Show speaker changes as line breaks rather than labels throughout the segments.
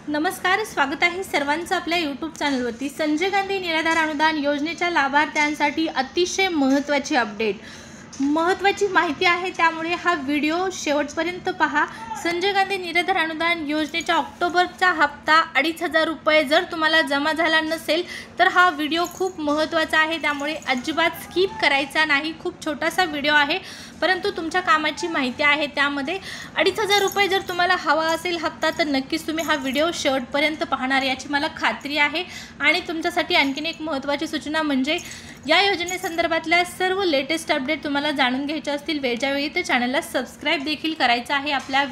नमस्कार, स्वागत आहे सर्वांचं आपल्या यूट्यूब चॅनलवरती। संजय गांधी निराधार अनुदान योजनेच्या लाभार्थ्यांसाठी अतिशय महत्त्वाची अपडेट, महत्त्वाची माहिती आहे, त्यामुळे हा व्हिडिओ शेवटपर्यंत पहा। संजय गांधी निराधार अनुदान योजनेचा ऑक्टोबरचा हप्ता 2,500 रुपये जर तुम्हाला जमा झाला नसेल तर हा व्हिडिओ खूप महत्त्वाचा आहे, त्यामुळे अजिबात स्किप करायचा नाही। खूप छोटासा व्हिडिओ आहे, परंतु तुमच्या कामाची माहिती आहे। त्यामध्ये 2,500 रुपये जर तुम्हाला हवा असेल हप्ता तर नक्कीच तुम्ही हा व्हिडिओ शेवटपर्यंत पाहणार याची मला खात्री आहे। आणि तुमच्यासाठी आणखीन एक महत्त्वाची सूचना म्हणजे या योजनेसंदर्भातल्या सर्व लेटेस्ट अपडेट तुम्हाला जाणून घ्यायचे असतील वेळच्या वेळी तर चॅनलला सबस्क्राइब देखील करायचं आहे। आपल्या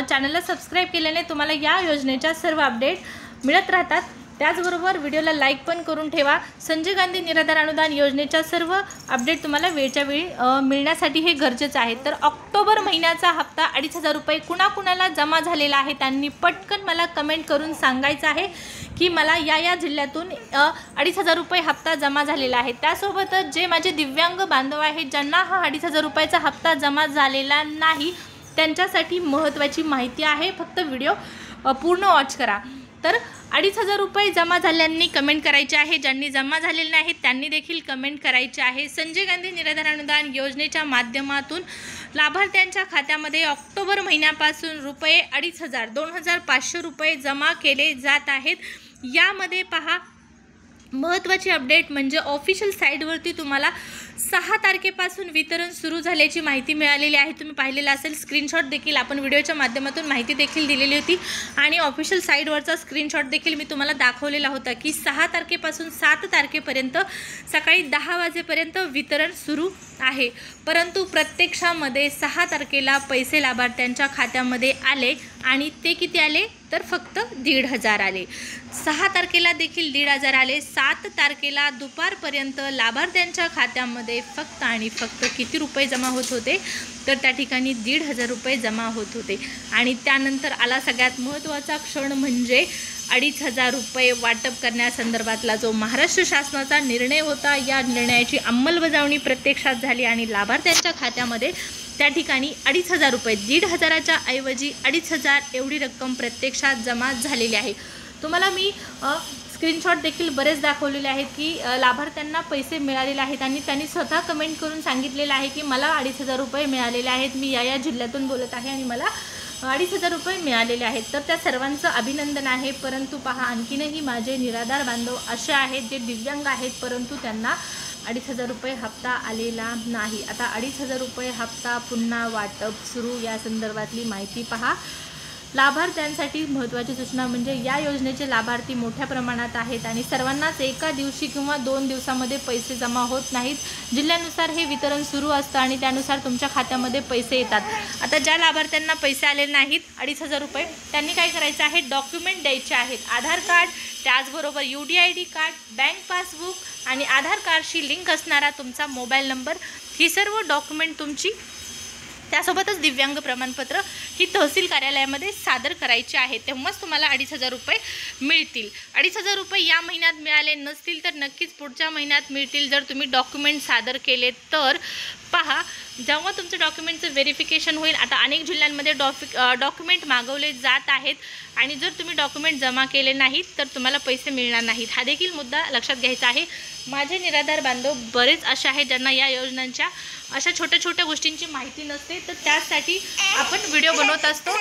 चॅनलला सबस्क्राइब केल्याने तुम्हाला या योजनेच्या सर्व अपडेट मिळत राहतात। त्याचबरोबर व्हिडिओला लाईक पण करून ठेवा। संजय गांधी निराधार अनुदान योजनेच्या सर्व अपडेट तुम्हाला वेळच्या वेळी मिळण्यासाठी हे गरजेचं आहे। तर ऑक्टोबर महिन्याचा हप्ता 2,500 रुपये कुणाकुणाला जमा झालेला आहे त्यांनी पटकन मला कमेंट करून सांगायचं आहे की मला या जिल्ह्यातून 2,500 रुपये हप्ता जमा झालेला आहे। त्यासोबतच जे माझे दिव्यांग बांधव आहेत ज्यांना हा 2,500 रुपयाचा हप्ता जमा झालेला नाही त्यांच्यासाठी महत्त्वाची माहिती आहे, फक्त व्हिडिओ पूर्ण वॉच करा। तर 2,500 रुपये जमा झाल्यांनी कमेंट करायचे आहे, ज्यांनी जमा झालेले नाहीत त्यांनी देखील कमेंट करायचे आहे। संजय गांधी निराधार अनुदान योजनेच्या माध्यमातून लाभार्थ्यांच्या खात्यामध्ये ऑक्टोबर महिन्यापासून रुपये 2,500 2,500 रुपये जमा केले जात आहेत। यामध्ये पहा महत्त्वाची अपडेट म्हणजे ऑफिशियल साईटवरती तुम्हाला 6 तारखेपासून वितरण सुरू झाल्याची माहिती मिळालेली आहे। तुम्ही पाहिलेला असेल, स्क्रीनशॉट देखील आपण व्हिडिओच्या माध्यमातून माहिती देखील दिलेली होती आणि ऑफिशियल साईटवरचा स्क्रीनशॉट देखील मी तुम्हाला दाखवलेला होता की 6 तारखेपासून 7 तारखेपर्यंत सकाळी 10 वाजेपर्यंत वितरण सुरू आहे। परंतु प्रत्यक्षामध्ये 6 तारखेला पैसे लाभार्थ्यांच्या खात्यामध्ये आले आणि ते किती आले तर फक्त 1,500 आले। 6 तारखेला देखील 1,500 आले। 7 तारखेला दुपारपर्यंत लाभार्थ्यांच्या खात्यामध्ये फक्त आणि फक्त किती रुपये जमा होत होते तर त्या ठिकाणी 1,500 रुपये जमा होत होते। आणि त्यानंतर आला सगळ्यात महत्त्वाचा क्षण म्हणजे 2,500 रुपये वाटप करण्यासंदर्भातला जो महाराष्ट्र शासनाचा निर्णय होता, या निर्णयाची अंमलबजावणी प्रत्यक्षात झाली आणि लाभार्थ्यांच्या खात्यामध्ये त्या ठिकाणी 2,500 रुपये 1,500च्या ऐवजी 2,500 एवढी रक्कम प्रत्यक्षात जमा झालेली आहे। तुम्हाला मी स्क्रीनशॉट देखील बरेच दाखवलेले आहेत की लाभार्थ्यांना पैसे मिळालेले आहेत आणि त्यांनी स्वतः कमेंट करून सांगितलेलं आहे की मला 2,500 रुपये मिळालेले आहेत, मी या जिल्ह्यातून बोलत आहे आणि मला 2,500 रुपये मिळालेले आहेत। तर त्या सर्वांचं अभिनंदन आहे। परंतु पहा आणखीनही माझे निराधार बांधव असे आहेत जे दिव्यांग आहेत परंतु त्यांना 2,500 रुपये हप्ता आलेला नाही। आता 2,500 रुपये हप्ता पुन्हा वाटप सुरू या संदर्भातली माहिती पहा। लाभार्थ्यांसाठी महत्त्वाची सूचना म्हणजे या योजनेचे लाभार्थी मोठ्या प्रमाणात आहेत आणि सर्वांनाच एका दिवशी किंवा 2 दिवसामध्ये पैसे जमा होत नाहीत। जिल्ह्यानुसार हे वितरण सुरू असतं आणि त्यानुसार तुमच्या खात्यामध्ये पैसे येतात। आता ज्या लाभार्थ्यांना पैसे आलेले नाहीत 2,500 रुपये त्यांनी काय करायचं आहे, डॉक्युमेंट द्यायचे आहेत। आधार कार्ड, त्याचबरोबर UDID कार्ड, बँक पासबुक आणि आधार कार्डशी लिंक असणारा तुमचा मोबाईल नंबर, ही सर्व डॉक्युमेंट तुमची, त्यासोबतच दिव्यांग प्रमाणपत्र ही तहसील कार्यालयामध्ये सादर करायची आहे, तेव्हाच तुम्हाला 2,500 रुपये मिळतील। 2,500 रुपये या महिन्यात मिळाले नसतील तर नक्कीच पुढच्या महिन्यात मिळतील जर तुम्ही डॉक्युमेंट सादर केले तर। पहा जेव्हा तुमचं डॉक्युमेंटचं व्हेरिफिकेशन होईल, आता अनेक जिल्ह्यांमध्ये डॉक्युमेंट मागवले जात आहेत आणि जर तुम्ही डॉक्युमेंट जमा केले नाहीत तर तुम्हाला पैसे मिळणार नाहीत, हा देखील मुद्दा लक्षात घ्यायचा आहे। माझे निराधार बांधव बरेच असे आहेत ज्यांना या योजनांच्या अशा छोट्या छोट्या गोष्टींची माहिती नसते, तर त्यासाठी आपण व्हिडिओ बनवत असतो।